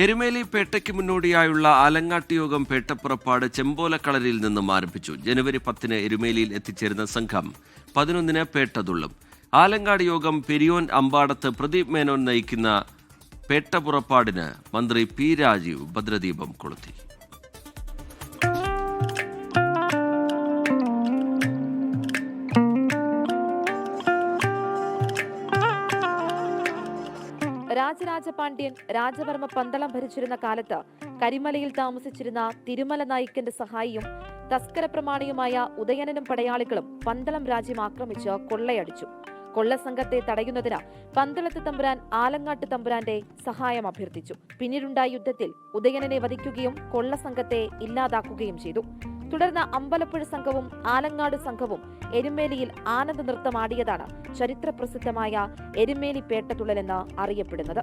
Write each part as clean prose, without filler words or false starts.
എരുമേലി പേട്ടയ്ക്ക് മുന്നോടിയായുള്ള ആലങ്ങാട്ട് യോഗം പേട്ടപ്പുറപ്പാട് ചെമ്പോലക്കളരിയിൽ നിന്നും ആരംഭിച്ചു. ജനുവരി 10 എരുമേലിയിൽ എത്തിച്ചേരുന്ന സംഘം 11 പേട്ട തുള്ളും. ആലങ്ങാട് യോഗം പെരിയോൻ അമ്പാടത്ത് പ്രദീപ് മേനോൻ നയിക്കുന്ന പേട്ടപ്പുറപ്പാടിന് മന്ത്രി പി രാജീവ് ഭദ്രദീപം കൊളുത്തി. രാജരാജപാണ്ഡ്യൻ രാജവർമ്മ പന്തളം ഭരിച്ചിരുന്ന കാലത്ത് കരിമലയിൽ താമസിച്ചിരുന്ന തിരുമല നായിക്കന്റെ സഹായിയും തസ്കര പ്രമാണിയുമായ ഉദയനനും പടയാളികളും പന്തളം രാജ്യം ആക്രമിച്ച് കൊള്ളയടിച്ചു. കൊള്ളസംഘത്തെ തടയുന്നതിന് പന്തളത്ത് തമ്പുരാൻ ആലങ്ങാട്ട് തമ്പുരാന്റെ സഹായം അഭ്യർത്ഥിച്ചു. പിന്നീടുണ്ടായ യുദ്ധത്തിൽ ഉദയനനെ വധിക്കുകയും കൊള്ളസംഘത്തെ ഇല്ലാതാക്കുകയും ചെയ്തു. തുടർന്ന് അമ്പലപ്പുഴ സംഘവും ആലങ്ങാട് സംഘവും എരുമേലിയിൽ ആനന്ദ നൃത്തമാടിയതാണ് ചരിത്രപ്രസിദ്ധമായ എരുമേലി പേട്ടതുള്ളലെന്ന് അറിയപ്പെടുന്നത്.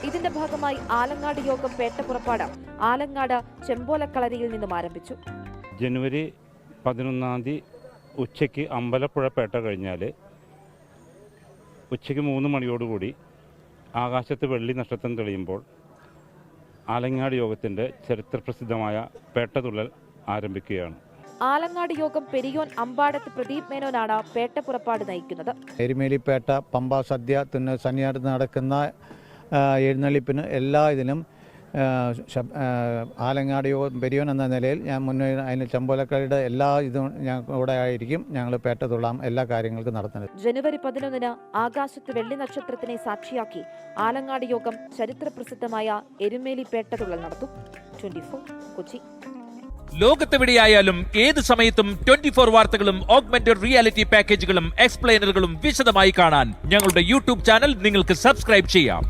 ഇതിന്റെ ഭാഗമായി ആലങ്ങാട് യോഗം പേട്ടപ്പുറപ്പാട് ആലങ്ങാട് ചെമ്പോലക്കളരിയിൽ നിന്നും ആരംഭിച്ചു. ജനുവരി 11 ഉച്ചയ്ക്ക് അമ്പലപ്പുഴ പേട്ട കഴിഞ്ഞാൽ ഉച്ചയ്ക്ക് 3 മണിയോടുകൂടി ആകാശത്ത് വെള്ളി നക്ഷത്രം തെളിയുമ്പോൾ ആലങ്ങാട് യോഗത്തിൻ്റെ ചരിത്രപ്രസിദ്ധമായ പേട്ടതുള്ളൽ ആരംഭിക്കുകയാണ്. ആലങ്ങാട് യോഗം പെരിയോൻ അമ്പാടത്ത് പ്രദീപ് മേനോനാണ് പേട്ടപ്പുറപ്പാട് നയിക്കുന്നത്. എരുമേലിപ്പേട്ട പമ്പാ സദ്യ സന്നിധാനത്ത് നടക്കുന്ന എഴുന്നള്ളിപ്പിന് എല്ലാ ഇതിനും ആലങ്ങാട് യോഗം പെരിയോൻ എന്ന നിലയിൽ ഞാൻ മുന്നേ അതിന് ചെമ്പോലക്കളിയുടെ എല്ലാ ഇതും ഞാൻ കൂടെ ആയിരിക്കും ഞങ്ങൾ പേട്ട തുള്ളാം എല്ലാ കാര്യങ്ങൾക്കും നടത്തുന്നത്. ജനുവരി 11 ആകാശത്ത് വെള്ളി നക്ഷത്രത്തിനെ സാക്ഷിയാക്കി ആലങ്ങാട് യോഗം ചരിത്രപ്രസിദ്ധമായ എരുമേലി പേട്ടതുള്ളൽ നടത്തും. 24 കൊച്ചി. ലോകത്തെവിടെയായാലും ഏത് സമയത്തും 24 വാർത്തകളും ഓഗ്മെന്റഡ് റിയാലിറ്റി പാക്കേജുകളും എക്സ്പ്ലെയിനറുകളും വിശദമായി കാണാൻ ഞങ്ങളുടെ യൂട്യൂബ് ചാനൽ നിങ്ങൾക്ക് സബ്സ്ക്രൈബ് ചെയ്യാം.